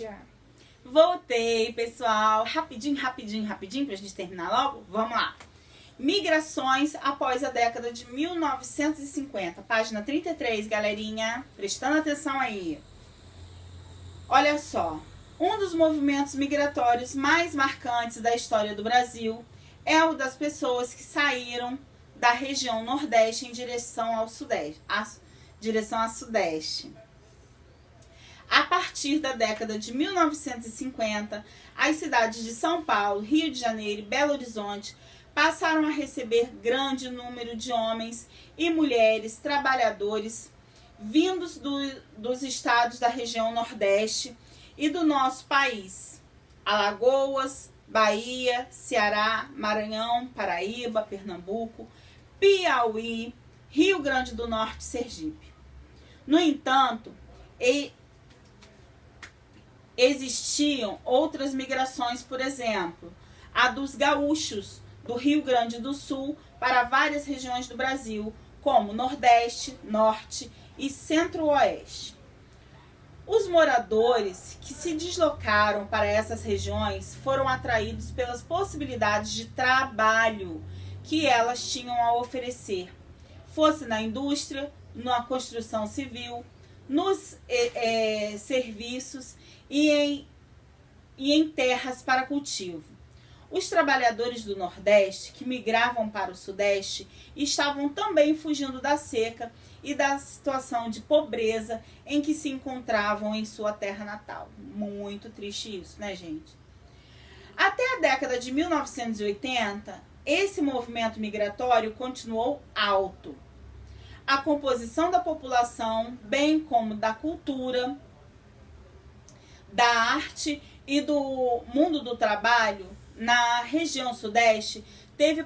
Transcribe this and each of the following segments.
Já. Voltei, pessoal. Rapidinho pra gente terminar logo. Vamos lá. Migrações após a década de 1950. Página 33, galerinha. Prestando atenção aí. Olha só. Um dos movimentos migratórios mais marcantes da história do Brasil é o das pessoas que saíram da região Nordeste em direção ao Sudeste. Direção a Sudeste. A partir da década de 1950, as cidades de São Paulo, Rio de Janeiro e Belo Horizonte passaram a receber grande número de homens e mulheres trabalhadores vindos dos estados da região Nordeste e do nosso país: Alagoas, Bahia, Ceará, Maranhão, Paraíba, Pernambuco, Piauí, Rio Grande do Norte e Sergipe. No entanto, existiam outras migrações, por exemplo, a dos gaúchos do Rio Grande do Sul para várias regiões do Brasil, como Nordeste, Norte e Centro-Oeste. Os moradores que se deslocaram para essas regiões foram atraídos pelas possibilidades de trabalho que elas tinham a oferecer, fosse na indústria, na construção civil, nos serviços e em terras para cultivo. Os trabalhadores do Nordeste que migravam para o Sudeste estavam também fugindo da seca e da situação de pobreza em que se encontravam em sua terra natal. Muito triste isso, né, gente? Até a década de 1980, esse movimento migratório continuou alto. A composição da população, bem como da cultura, da arte e do mundo do trabalho na região Sudeste teve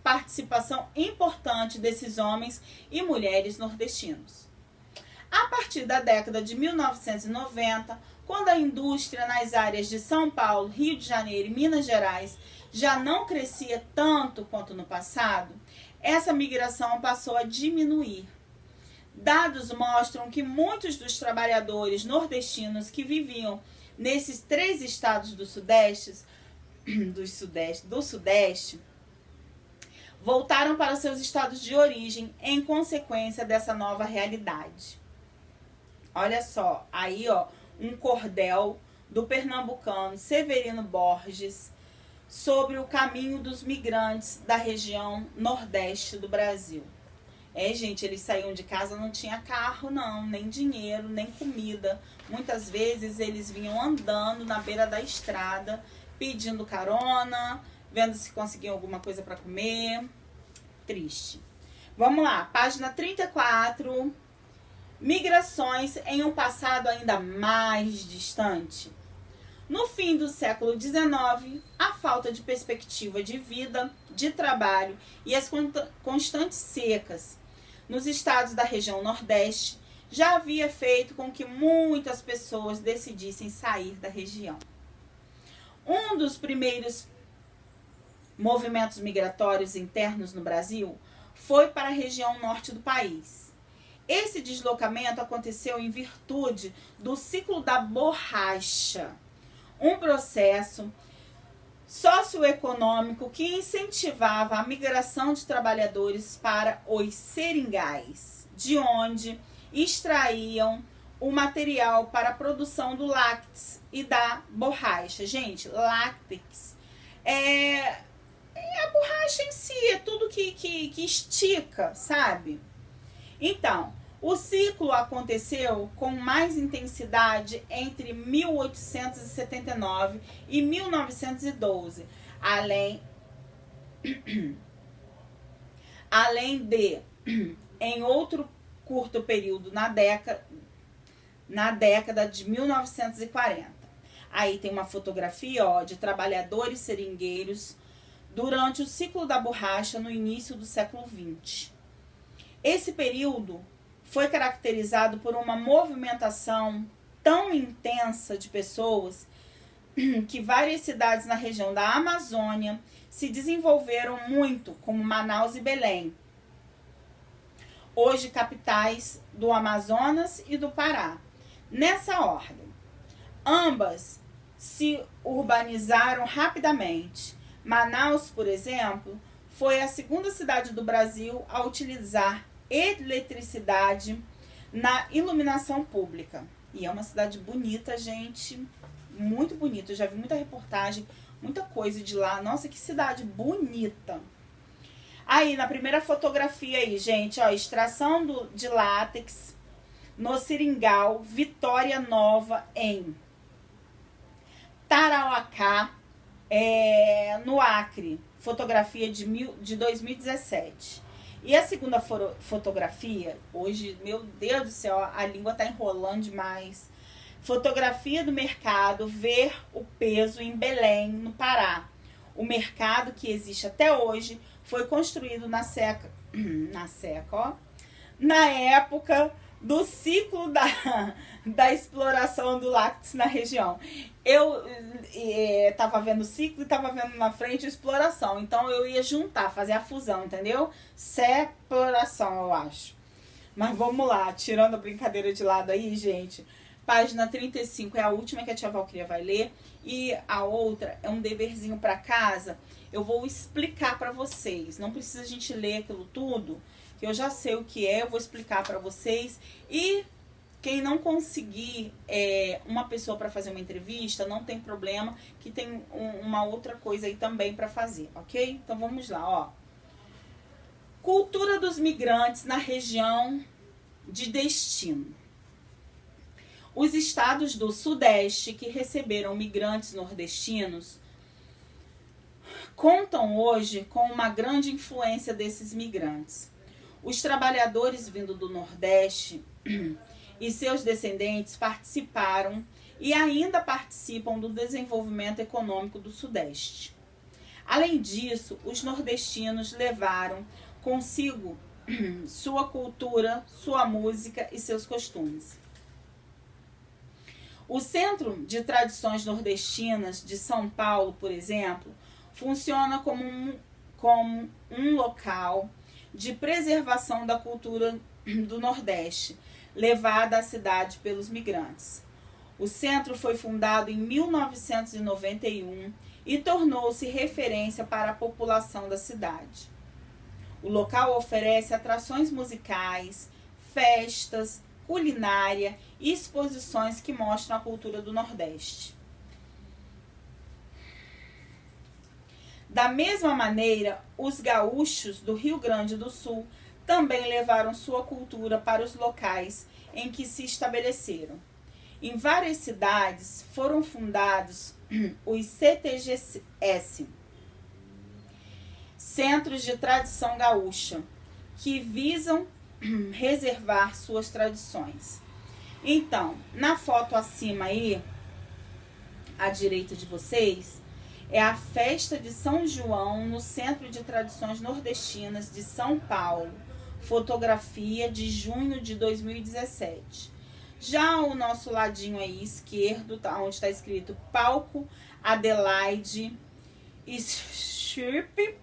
participação importante desses homens e mulheres nordestinos. A partir da década de 1990, quando a indústria nas áreas de São Paulo, Rio de Janeiro e Minas Gerais já não crescia tanto quanto no passado, essa migração passou a diminuir. Dados mostram que muitos dos trabalhadores nordestinos que viviam nesses 3 estados do Sudeste voltaram para seus estados de origem em consequência dessa nova realidade. Olha só, aí ó, um cordel do pernambucano Severino Borges sobre o caminho dos migrantes da região Nordeste do Brasil. Gente, eles saíam de casa, não tinha carro não, nem dinheiro, nem comida. Muitas vezes eles vinham andando na beira da estrada, pedindo carona, vendo se conseguiam alguma coisa para comer. Triste. Vamos lá, página 34. Migrações em um passado ainda mais distante. No fim do século XIX, a falta de perspectiva de vida, de trabalho e as constantes secas nos estados da região Nordeste já havia feito com que muitas pessoas decidissem sair da região. Um dos primeiros movimentos migratórios internos no Brasil foi para a região norte do país. Esse deslocamento aconteceu em virtude do ciclo da borracha, um processo socioeconômico que incentivava a migração de trabalhadores para os seringais, de onde extraíam o material para a produção do látex e da borracha. Gente, látex é a borracha em si, é tudo que estica, sabe? Então, o ciclo aconteceu com mais intensidade entre 1879 e 1912, além de, em outro curto período, na década de 1940. Aí tem uma fotografia de trabalhadores seringueiros durante o ciclo da borracha no início do século XX. Esse período foi caracterizado por uma movimentação tão intensa de pessoas que várias cidades na região da Amazônia se desenvolveram muito, como Manaus e Belém, hoje capitais do Amazonas e do Pará. Nessa ordem, Ambas se urbanizaram rapidamente. Manaus, por exemplo, foi a segunda cidade do Brasil a utilizar eletricidade na iluminação pública. E é uma cidade bonita, gente, muito bonita. Eu já vi muita reportagem, muita coisa de lá. Nossa, que cidade bonita. Aí, na primeira fotografia aí, gente, ó, extração de látex no Seringal, Vitória Nova, em Tarauacá, no Acre. Fotografia de 2017. E a segunda fotografia, hoje, meu Deus do céu, a língua tá enrolando demais. Fotografia do mercado, ver o peso em Belém, no Pará. O mercado que existe até hoje foi construído na época do ciclo da exploração do látex na região. Eu tava vendo o ciclo e tava vendo na frente a exploração. Então eu ia juntar, fazer a fusão, entendeu? Separação, eu acho. Mas vamos lá, tirando a brincadeira de lado aí, gente. Página 35 é a última que a tia Valquíria vai ler. E a outra é um deverzinho para casa. Eu vou explicar para vocês. Não precisa a gente ler aquilo tudo, que eu já sei o que é. Eu vou explicar para vocês. E quem não conseguir uma pessoa para fazer uma entrevista, não tem problema, que tem uma outra coisa aí também para fazer, ok? Então vamos lá, ó. Cultura dos migrantes na região de destino. Os estados do Sudeste que receberam migrantes nordestinos contam hoje com uma grande influência desses migrantes. Os trabalhadores vindo do Nordeste e seus descendentes participaram e ainda participam do desenvolvimento econômico do Sudeste. Além disso, os nordestinos levaram consigo sua cultura, sua música e seus costumes. O Centro de Tradições Nordestinas de São Paulo, por exemplo, funciona como um local de preservação da cultura do Nordeste, levada à cidade pelos migrantes. O centro foi fundado em 1991 e tornou-se referência para a população da cidade. O local oferece atrações musicais, festas, culinária e exposições que mostram a cultura do Nordeste. Da mesma maneira, os gaúchos do Rio Grande do Sul também levaram sua cultura para os locais em que se estabeleceram. Em várias cidades foram fundados os CTGS, Centros de Tradição Gaúcha, que visam reservar suas tradições. Então, na foto acima aí, à direita de vocês, é a festa de São João no Centro de Tradições Nordestinas de São Paulo, fotografia de junho de 2017. Já o nosso ladinho aí esquerdo, onde está escrito Palco Adelaide Stirpe,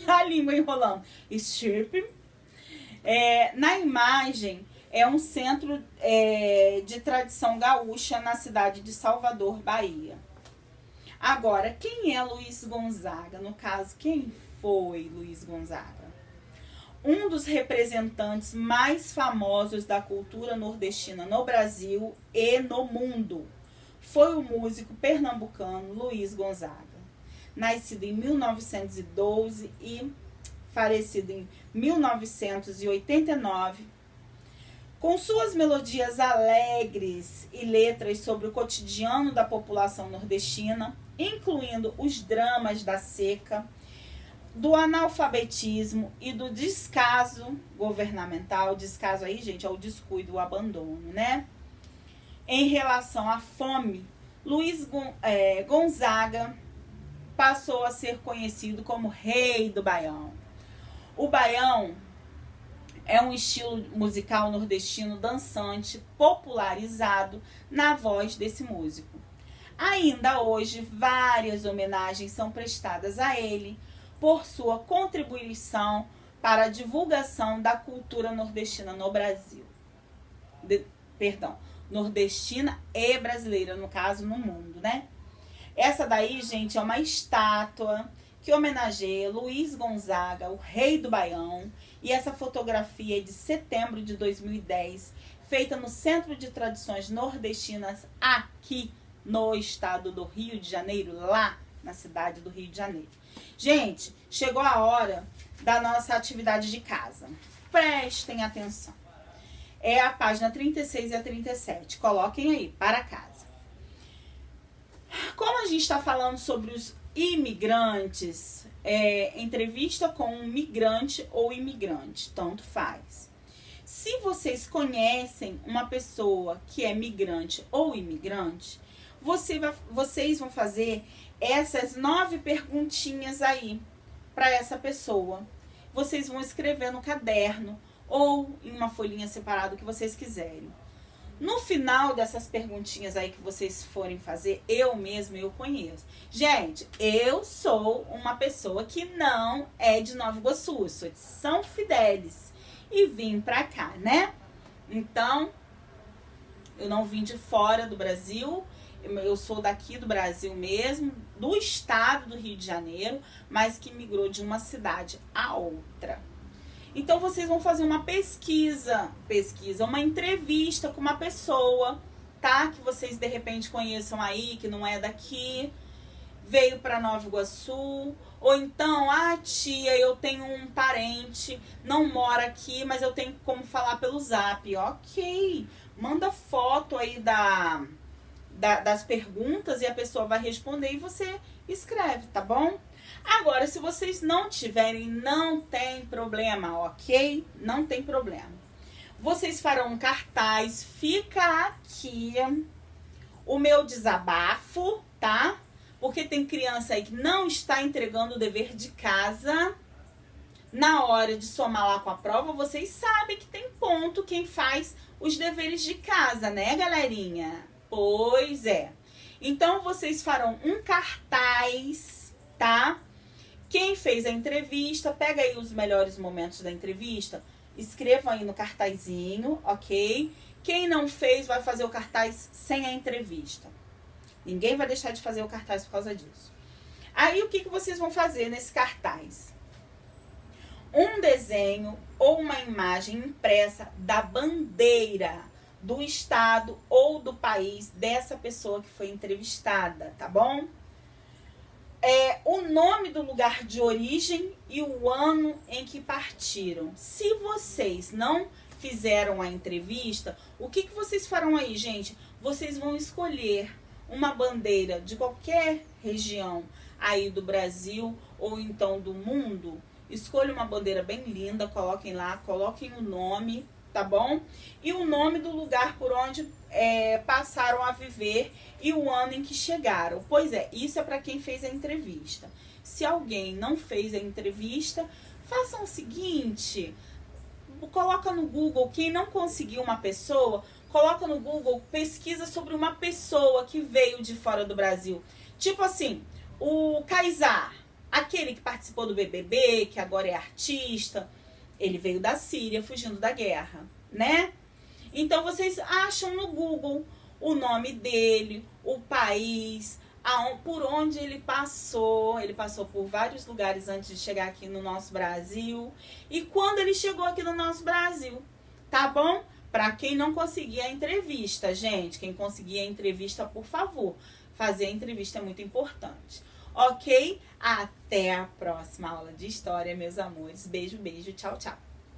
a língua enrolando, Stirpe. Na imagem é um centro de tradição gaúcha na cidade de Salvador, Bahia. Agora, quem é Luiz Gonzaga? No caso, quem foi Luiz Gonzaga? Um dos representantes mais famosos da cultura nordestina no Brasil e no mundo foi o músico pernambucano Luiz Gonzaga. Nascido em 1912 e falecido em 1989, com suas melodias alegres e letras sobre o cotidiano da população nordestina, incluindo os dramas da seca, do analfabetismo e do descaso governamental. Descaso aí, gente, é o descuido, o abandono, né? Em relação à fome, Luiz Gonzaga passou a ser conhecido como Rei do Baião. O baião é um estilo musical nordestino dançante, popularizado na voz desse músico. Ainda hoje, várias homenagens são prestadas a ele por sua contribuição para a divulgação da cultura nordestina no Brasil. nordestina e brasileira, no caso, no mundo, né? Essa daí, gente, é uma estátua que homenageia Luiz Gonzaga, o rei do Baião. E essa fotografia é de setembro de 2010, feita no Centro de Tradições Nordestinas, aqui no estado do Rio de Janeiro, lá na cidade do Rio de Janeiro. Gente, chegou a hora da nossa atividade de casa. Prestem atenção. É a página 36 e a 37. Coloquem aí, para casa. Como a gente está falando sobre os imigrantes, entrevista com um migrante ou imigrante, tanto faz. Se vocês conhecem uma pessoa que é migrante ou imigrante, vocês vão fazer essas 9 perguntinhas aí para essa pessoa. Vocês vão escrever no caderno ou em uma folhinha separada, o que vocês quiserem. No final dessas perguntinhas aí que vocês forem fazer, eu conheço. Gente, eu sou uma pessoa que não é de Nova Iguaçu, eu sou de São Fidélis e vim pra cá, né? Então, eu não vim de fora do Brasil, eu sou daqui do Brasil mesmo, do estado do Rio de Janeiro, mas que migrou de uma cidade a outra. Então, vocês vão fazer uma pesquisa, uma entrevista com uma pessoa, tá? Que vocês, de repente, conheçam aí, que não é daqui, veio para Nova Iguaçu. Ou então, tia, eu tenho um parente, não mora aqui, mas eu tenho como falar pelo Zap. Ok, manda foto aí das perguntas e a pessoa vai responder e você escreve, tá bom? Agora, se vocês não tiverem, não tem problema, ok? Não tem problema. Vocês farão um cartaz, fica aqui o meu desabafo, tá? Porque tem criança aí que não está entregando o dever de casa. Na hora de somar lá com a prova, vocês sabem que tem ponto quem faz os deveres de casa, né, galerinha? Pois é. Então, vocês farão um cartaz, tá? Quem fez a entrevista, pega aí os melhores momentos da entrevista, escrevam aí no cartazinho, ok? Quem não fez, vai fazer o cartaz sem a entrevista. Ninguém vai deixar de fazer o cartaz por causa disso. Aí, o que vocês vão fazer nesse cartaz? Um desenho ou uma imagem impressa da bandeira do estado ou do país dessa pessoa que foi entrevistada, tá bom? O nome do lugar de origem e o ano em que partiram. Se vocês não fizeram a entrevista, o que vocês farão aí, gente? Vocês vão escolher uma bandeira de qualquer região aí do Brasil ou então do mundo. Escolha uma bandeira bem linda, coloquem lá, coloquem o nome, tá bom? E o nome do lugar por onde passaram a viver e o ano em que chegaram. Pois é, isso é para quem fez a entrevista. Se alguém não fez a entrevista, façam o seguinte, coloca no Google, quem não conseguiu uma pessoa, coloca no Google, pesquisa sobre uma pessoa que veio de fora do Brasil. Tipo assim, o Kaysar, aquele que participou do BBB, que agora é artista, ele veio da Síria, fugindo da guerra, né? Então, vocês acham no Google o nome dele, o país, por onde ele passou. Ele passou por vários lugares antes de chegar aqui no nosso Brasil. E quando ele chegou aqui no nosso Brasil, tá bom? Para quem não conseguir a entrevista, gente, quem conseguir a entrevista, por favor, fazer a entrevista é muito importante. Ok? Até a próxima aula de história, meus amores. Beijo, beijo. Tchau, tchau.